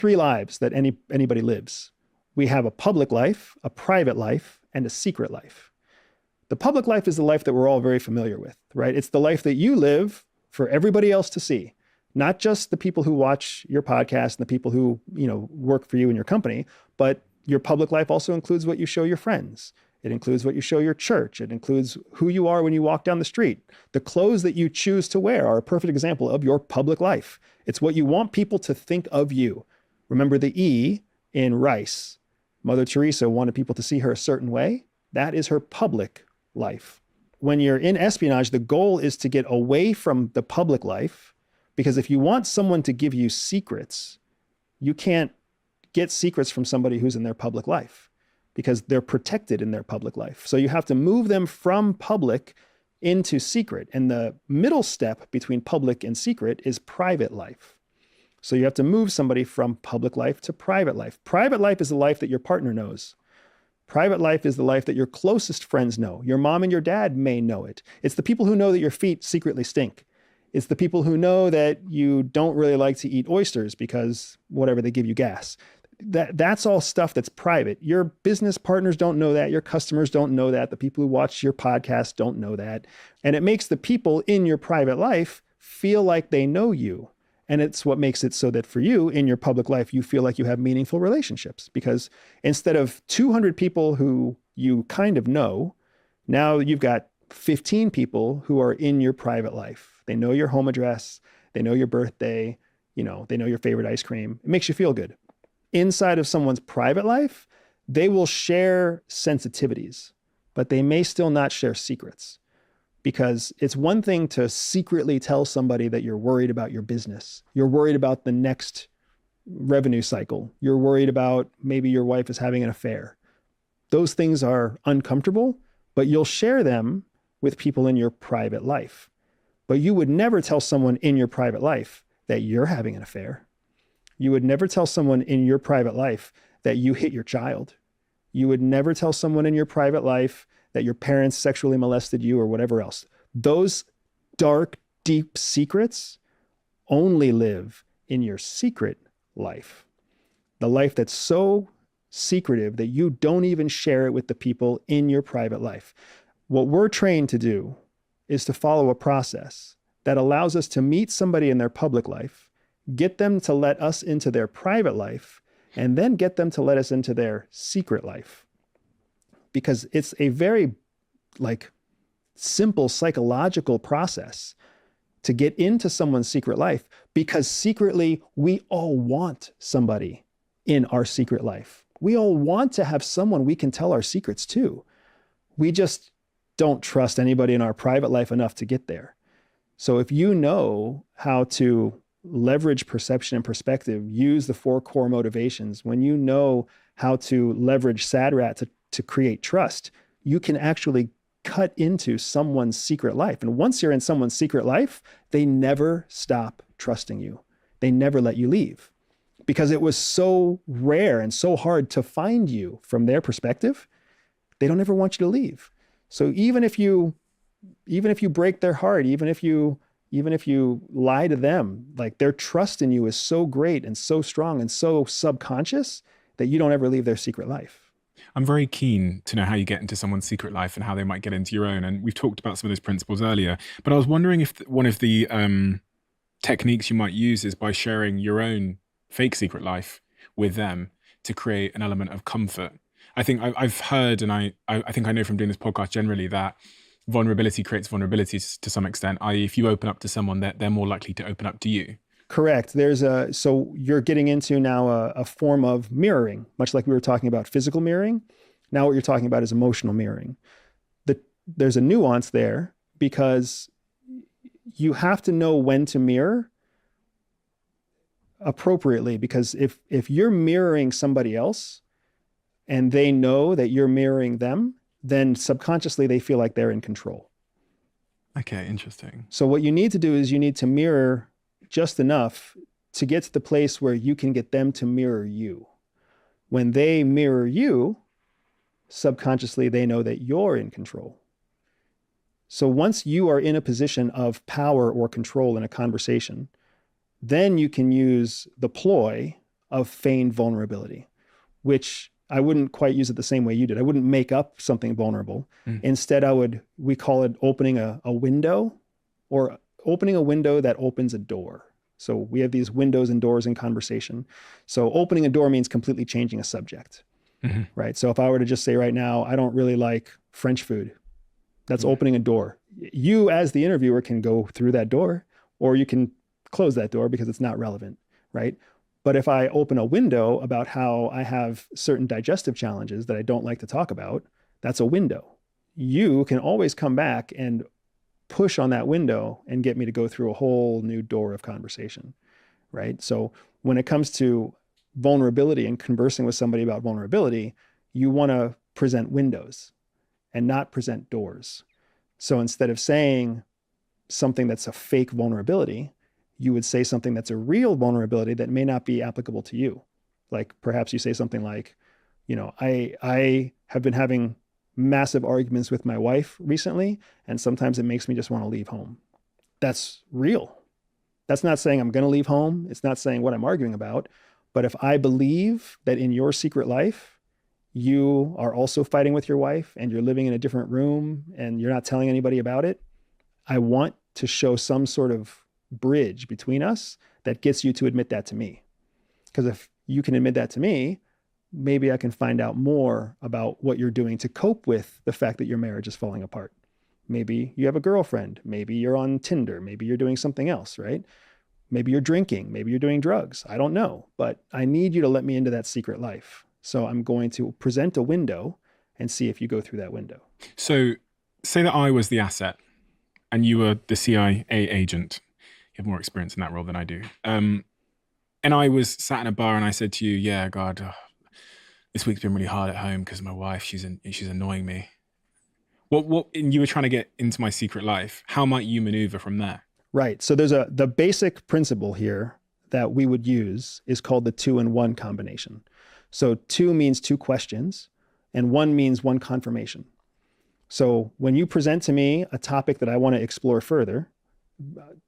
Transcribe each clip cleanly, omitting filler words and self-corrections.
three lives that anybody lives. We have a public life, a private life, and a secret life. The public life is the life that we're all very familiar with, right? It's the life that you live for everybody else to see, not just the people who watch your podcast and the people who, work for you in your company, but your public life also includes what you show your friends. It includes what you show your church. It includes who you are when you walk down the street. The clothes that you choose to wear are a perfect example of your public life. It's what you want people to think of you. Remember the E in rice. Mother Teresa wanted people to see her a certain way. That is her public life. When you're in espionage, the goal is to get away from the public life, because if you want someone to give you secrets, you can't get secrets from somebody who's in their public life, because they're protected in their public life. So you have to move them from public into secret. And the middle step between public and secret is private life. So you have to move somebody from public life to private life. Private life is the life that your partner knows. Private life is the life that your closest friends know. Your mom and your dad may know it. It's the people who know that your feet secretly stink. It's the people who know that you don't really like to eat oysters because whatever, they give you gas. That's all stuff that's private. Your business partners don't know that. Your customers don't know that. The people who watch your podcast don't know that. And it makes the people in your private life feel like they know you. And it's what makes it so that for you in your public life, you feel like you have meaningful relationships, because instead of 200 people who you kind of know, now you've got 15 people who are in your private life. They know your home address. They know your birthday. They know your favorite ice cream. It makes you feel good. Inside of someone's private life, they will share sensitivities, but they may still not share secrets, because it's one thing to secretly tell somebody that you're worried about your business. You're worried about the next revenue cycle. You're worried about maybe your wife is having an affair. Those things are uncomfortable, but you'll share them with people in your private life. But you would never tell someone in your private life that you're having an affair. You would never tell someone in your private life that you hit your child. You would never tell someone in your private life that your parents sexually molested you or whatever else. Those dark, deep secrets only live in your secret life. The life that's so secretive that you don't even share it with the people in your private life. What we're trained to do is to follow a process that allows us to meet somebody in their public life, get them to let us into their private life, and then get them to let us into their secret life. Because it's a very simple psychological process to get into someone's secret life, because secretly we all want somebody in our secret life. We all want to have someone we can tell our secrets to. We just don't trust anybody in our private life enough to get there. So if you know how to leverage perception and perspective, use the 4 core motivations, when you know how to leverage SADRAT to create trust, you can actually cut into someone's secret life. And once you're in someone's secret life, they never stop trusting you. They never let you leave, because it was so rare and so hard to find you from their perspective. They don't ever want you to leave. So even if you break their heart, even if you lie to them, their trust in you is so great and so strong and so subconscious that you don't ever leave their secret life. I'm very keen to know how you get into someone's secret life and how they might get into your own. And we've talked about some of those principles earlier, but I was wondering if one of the techniques you might use is by sharing your own fake secret life with them to create an element of comfort. I think I've heard, and I think I know from doing this podcast generally, that vulnerability creates vulnerabilities to some extent, i.e. if you open up to someone, they're more likely to open up to you. Correct. So you're getting into now a form of mirroring, much like we were talking about physical mirroring. Now what you're talking about is emotional mirroring. There's a nuance there, because you have to know when to mirror appropriately, because if you're mirroring somebody else and they know that you're mirroring them, then subconsciously they feel like they're in control. Okay, interesting. So what you need to do is you need to mirror just enough to get to the place where you can get them to mirror you. When they mirror you, subconsciously they know that you're in control. So once you are in a position of power or control in a conversation, then you can use the ploy of feigned vulnerability, which I wouldn't quite use it the same way you did. I wouldn't make up something vulnerable. Instead, we call it opening a window, or opening a window that opens a door. So we have these windows and doors in conversation. So opening a door means completely changing a subject, right? So if I were to just say right now, I don't really like French food, that's opening a door. You as the interviewer can go through that door, or you can close that door because it's not relevant, right? But if I open a window about how I have certain digestive challenges that I don't like to talk about, that's a window. You can always come back and push on that window and get me to go through a whole new door of conversation, right? So when it comes to vulnerability and conversing with somebody about vulnerability, you want to present windows and not present doors. So instead of saying something that's a fake vulnerability, you would say something that's a real vulnerability that may not be applicable to you. Like perhaps you say something like, I have been having massive arguments with my wife recently, and sometimes it makes me just want to leave home. That's real. That's not saying I'm going to leave home. It's not saying what I'm arguing about. But if I believe that in your secret life, you are also fighting with your wife and you're living in a different room and you're not telling anybody about it, I want to show some sort of bridge between us that gets you to admit that to me. Because if you can admit that to me, maybe I can find out more about what you're doing to cope with the fact that your marriage is falling apart. Maybe you have a girlfriend, maybe you're on Tinder, maybe you're doing something else, right? Maybe you're drinking, maybe you're doing drugs. I don't know, but I need you to let me into that secret life. So I'm going to present a window and see if you go through that window. So say that I was the asset and you were the CIA agent. You have more experience in that role than I do. And I was sat in a bar and I said to you, yeah, God, this week's been really hard at home because my wife, she's annoying me. And you were trying to get into my secret life. How might you maneuver from there? Right. So there's the basic principle here that we would use is called the 2-in-1 combination. So 2 means 2 questions and 1 means 1 confirmation. So when you present to me a topic that I want to explore further,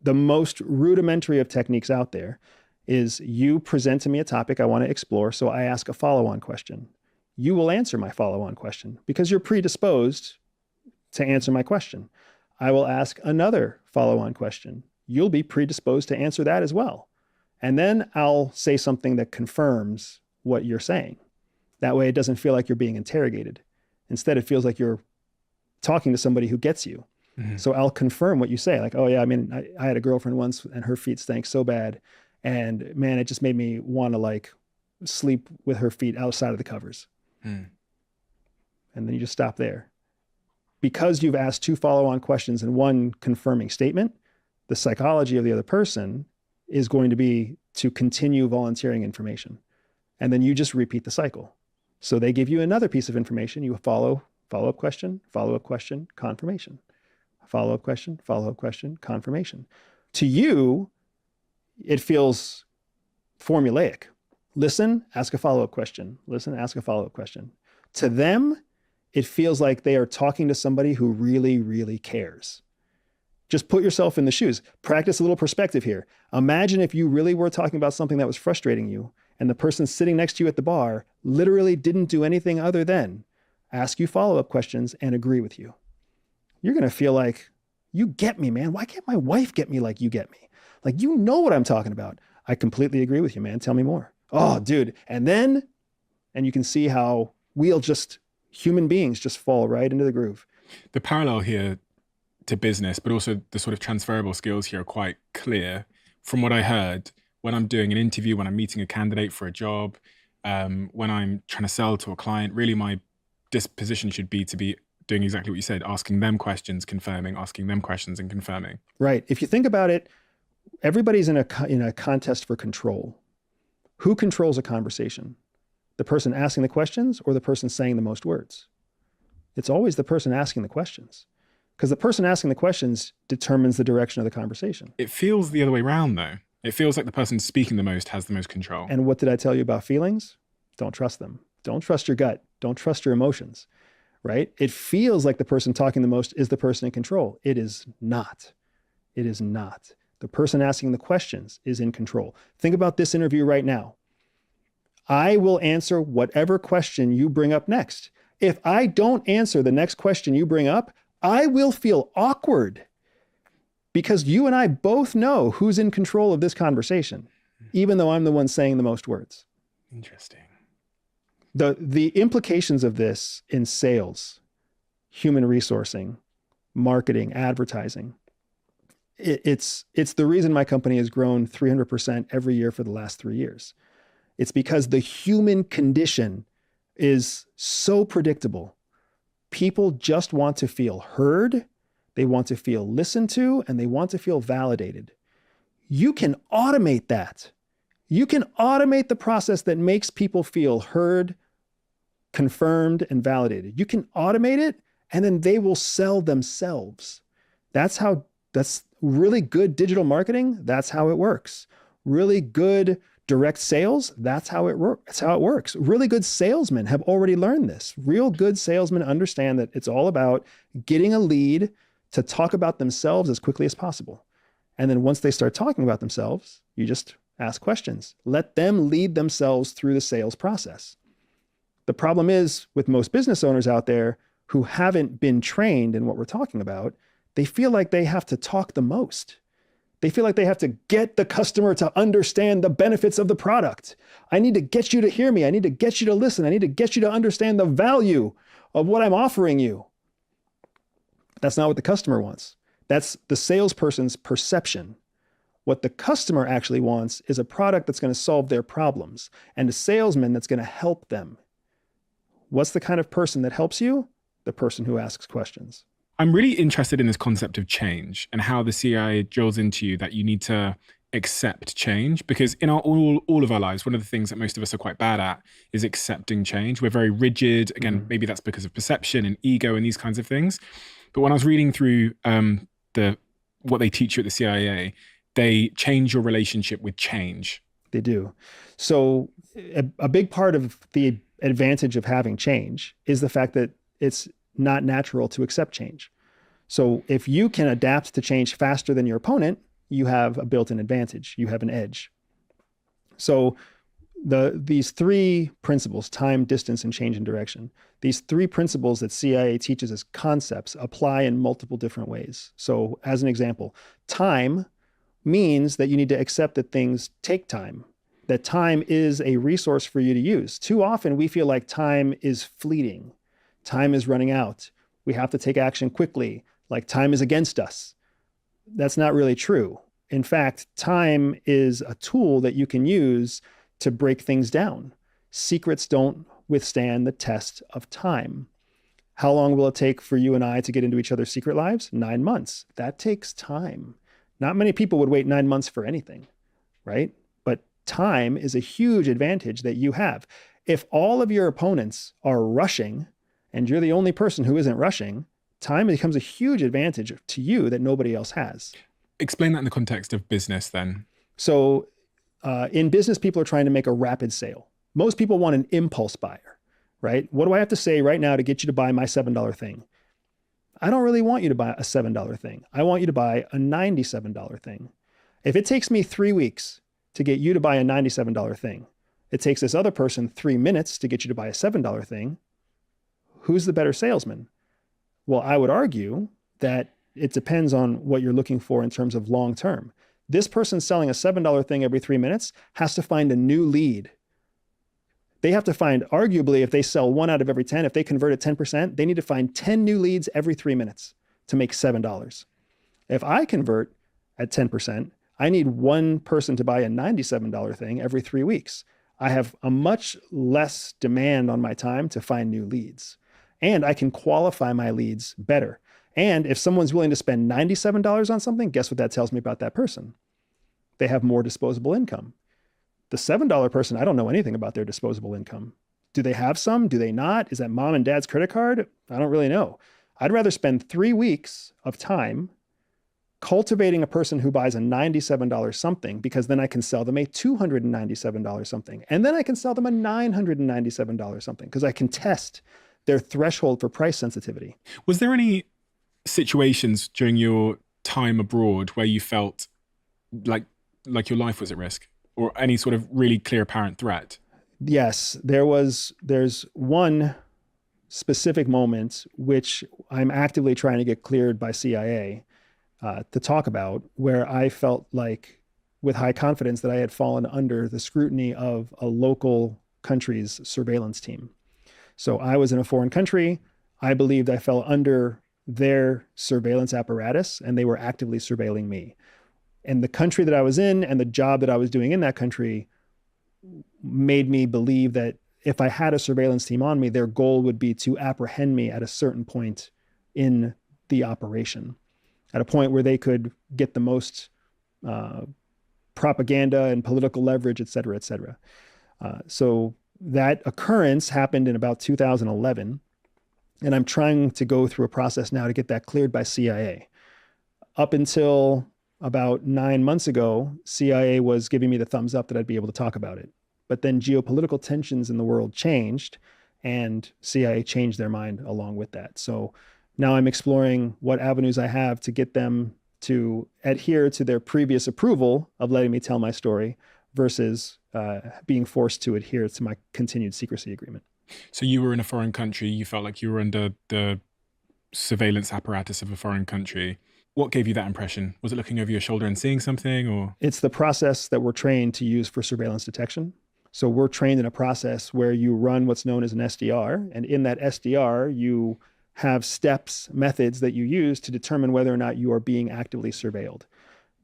the most rudimentary of techniques out there is you present to me a topic I want to explore. So I ask a follow-on question. You will answer my follow-on question because you're predisposed to answer my question. I will ask another follow-on question. You'll be predisposed to answer that as well. And then I'll say something that confirms what you're saying. That way it doesn't feel like you're being interrogated. Instead, it feels like you're talking to somebody who gets you. So I'll confirm what you say. Like, oh yeah, I mean, I had a girlfriend once and her feet stank so bad. And man, it just made me want to like sleep with her feet outside of the covers. And then you just stop there. Because you've asked 2 follow-on questions and 1 confirming statement, the psychology of the other person is going to be to continue volunteering information. And then you just repeat the cycle. So they give you another piece of information, you follow-up question, confirmation. Follow-up question, confirmation. To you, it feels formulaic. Listen, ask a follow-up question. Listen, ask a follow-up question. To them, it feels like they are talking to somebody who really, really cares. Just put yourself in the shoes. Practice a little perspective here. Imagine if you really were talking about something that was frustrating you and the person sitting next to you at the bar literally didn't do anything other than ask you follow-up questions and agree with you. You're going to feel like, you get me, man. Why can't my wife get me like you get me? Like, you know what I'm talking about. I completely agree with you, man. Tell me more. Oh, dude. And you can see how human beings just fall right into the groove. The parallel here to business, but also the sort of transferable skills here are quite clear. From what I heard, when I'm doing an interview, when I'm meeting a candidate for a job, when I'm trying to sell to a client, really my disposition should be to be doing exactly what you said, asking them questions, confirming, asking them questions and confirming. Right. If you think about it, everybody's in a contest for control. Who controls a conversation? The person asking the questions or the person saying the most words? It's always the person asking the questions, because the person asking the questions determines the direction of the conversation. It feels the other way around though. It feels like the person speaking the most has the most control. And what did I tell you about feelings? Don't trust them. Don't trust your gut. Don't trust your emotions, right? It feels like the person talking the most is the person in control. It is not. It is not. The person asking the questions is in control. Think about this interview right now. I will answer whatever question you bring up next. If I don't answer the next question you bring up, I will feel awkward because you and I both know who's in control of this conversation, even though I'm the one saying the most words. Interesting. The implications of this in sales, human resourcing, marketing, advertising, it's the reason my company has grown 300% every year for the last 3 years. It's because the human condition is so predictable. People just want to feel heard, they want to feel listened to, and they want to feel validated. You can automate that. You can automate the process that makes people feel heard, confirmed, and validated. You can automate it, and then they will sell themselves. That's really good digital marketing. That's how it works. Really good direct sales. That's how it works. Really good salesmen have already learned this. Real good salesmen understand that it's all about getting a lead to talk about themselves as quickly as possible. And then once they start talking about themselves, you just ask questions. Let them lead themselves through the sales process. The problem is with most business owners out there who haven't been trained in what we're talking about, they feel like they have to talk the most. They feel like they have to get the customer to understand the benefits of the product. I need to get you to hear me. I need to get you to listen. I need to get you to understand the value of what I'm offering you. That's not what the customer wants. That's the salesperson's perception. What the customer actually wants is a product that's going to solve their problems and a salesman that's going to help them. What's the kind of person that helps you? The person who asks questions. I'm really interested in this concept of change and how the CIA drills into you that you need to accept change, because in all of our lives, one of the things that most of us are quite bad at is accepting change. We're very rigid. Again, maybe that's because of perception and ego and these kinds of things. But when I was reading through what they teach you at the CIA, they change your relationship with change. They do. So a big part of the advantage of having change is the fact that it's not natural to accept change. So if you can adapt to change faster than your opponent, you have a built-in advantage. You have an edge. So these three principles, time, distance, and change in direction, these three principles that CIA teaches as concepts apply in multiple different ways. So as an example, time means that you need to accept that things take time, that time is a resource for you to use. Too often we feel like time is fleeting. Time is running out. We have to take action quickly, like time is against us. That's not really true. In fact, time is a tool that you can use to break things down. Secrets don't withstand the test of time. How long will it take for you and I to get into each other's secret lives? 9 months. That takes time. Not many people would wait 9 months for anything, right? But time is a huge advantage that you have. If all of your opponents are rushing and you're the only person who isn't rushing, time becomes a huge advantage to you that nobody else has. Explain that in the context of business then. So in business, people are trying to make a rapid sale. Most people want an impulse buyer, right? What do I have to say right now to get you to buy my $7 thing? I don't really want you to buy a $7 thing. I want you to buy a $97 thing. If it takes me 3 weeks to get you to buy a $97 thing, it takes this other person 3 minutes to get you to buy a $7 thing, who's the better salesman? Well, I would argue that it depends on what you're looking for in terms of long term. This person selling a $7 thing every 3 minutes has to find a new lead. They have to find, arguably, if they sell 1 out of every 10, if they convert at 10%, they need to find 10 new leads every 3 minutes to make $7. If I convert at 10%, I need 1 person to buy a $97 thing every 3 weeks. I have a much less demand on my time to find new leads. And I can qualify my leads better. And if someone's willing to spend $97 on something, guess what that tells me about that person? They have more disposable income. The $7 person, I don't know anything about their disposable income. Do they have some? Do they not? Is that mom and dad's credit card? I don't really know. I'd rather spend 3 weeks of time cultivating a person who buys a $97 something, because then I can sell them a $297 something. And then I can sell them a $997 something because I can test their threshold for price sensitivity. Was there any situations during your time abroad where you felt like your life was at risk, or any sort of really clear apparent threat? Yes, there's one specific moment which I'm actively trying to get cleared by CIA to talk about, where I felt like with high confidence that I had fallen under the scrutiny of a local country's surveillance team. So I was in a foreign country. I believed I fell under their surveillance apparatus and they were actively surveilling me. And the country that I was in and the job that I was doing in that country made me believe that if I had a surveillance team on me, their goal would be to apprehend me at a certain point in the operation, at a point where they could get the most propaganda and political leverage, et cetera, et cetera. So that occurrence happened in about 2011. And I'm trying to go through a process now to get that cleared by CIA. Up until about 9 months ago, CIA was giving me the thumbs up that I'd be able to talk about it. But then geopolitical tensions in the world changed and CIA changed their mind along with that. So now I'm exploring what avenues I have to get them to adhere to their previous approval of letting me tell my story versus being forced to adhere to my continued secrecy agreement. So you were in a foreign country. You felt like you were under the surveillance apparatus of a foreign country. What gave you that impression? Was it looking over your shoulder and seeing something, or? It's the process that we're trained to use for surveillance detection. So we're trained in a process where you run what's known as an SDR. And in that SDR, you have steps, methods that you use to determine whether or not you are being actively surveilled.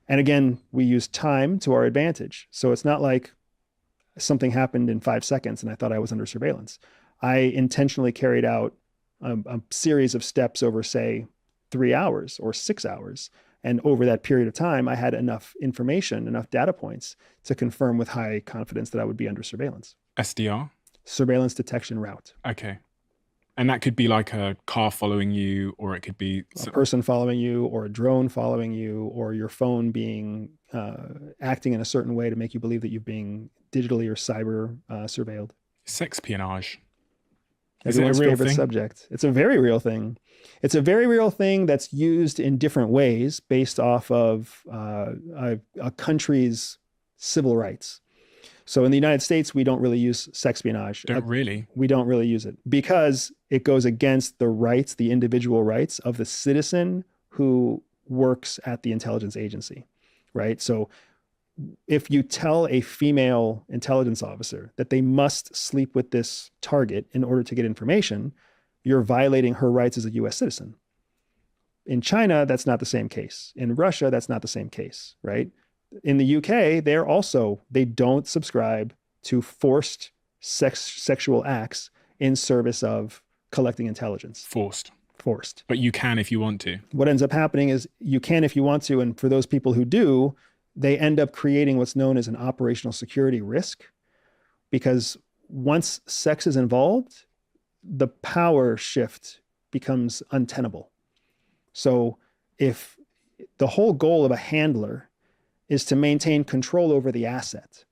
And again, we use time to our advantage. So it's not like something happened in 5 seconds and I thought I was under surveillance. I intentionally carried out a series of steps over, say, 3 hours or 6 hours. And over that period of time, I had enough information, enough data points to confirm with high confidence that I would be under surveillance. SDR? Surveillance detection route. Okay. And that could be like a car following you, or it could be a person following you, or a drone following you, or your phone being acting in a certain way to make you believe that you're being digitally or cyber surveilled. Sexpionage. Everyone's favorite subject. It's a very real thing. It's a very real thing that's used in different ways based off of a country's civil rights. So in the United States, we don't really use sexpionage. We don't really use it because it goes against the rights, the individual rights of the citizen who works at the intelligence agency, right? So if you tell a female intelligence officer that they must sleep with this target in order to get information, you're violating her rights as a US citizen. In China, that's not the same case. In Russia, that's not the same case, right? In the UK, they don't subscribe to forced sexual acts in service of collecting intelligence. Forced. But you can if you want to. What ends up happening is you can if you want to. And for those people who do, they end up creating what's known as an operational security risk, because once sex is involved, the power shift becomes untenable. So if the whole goal of a handler is to maintain control over the asset,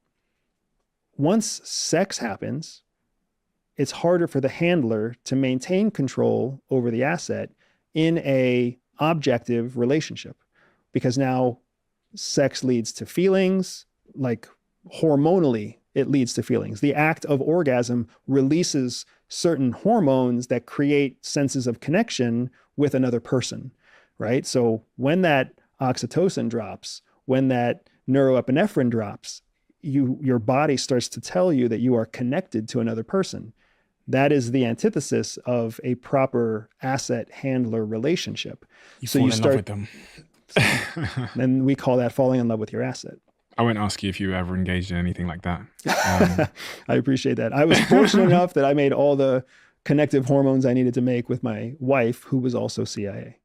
once sex happens, it's harder for the handler to maintain control over the asset in a objective relationship, because now sex leads to feelings, like hormonally, it leads to feelings. The act of orgasm releases certain hormones that create senses of connection with another person, right? So when that oxytocin drops, when that neuroepinephrine drops, your body starts to tell you that you are connected to another person. That is the antithesis of a proper asset handler relationship. You fall in love with them. And we call that falling in love with your asset. I won't ask you if you ever engaged in anything like that. I appreciate that. I was fortunate enough that I made all the connective hormones I needed to make with my wife, who was also CIA.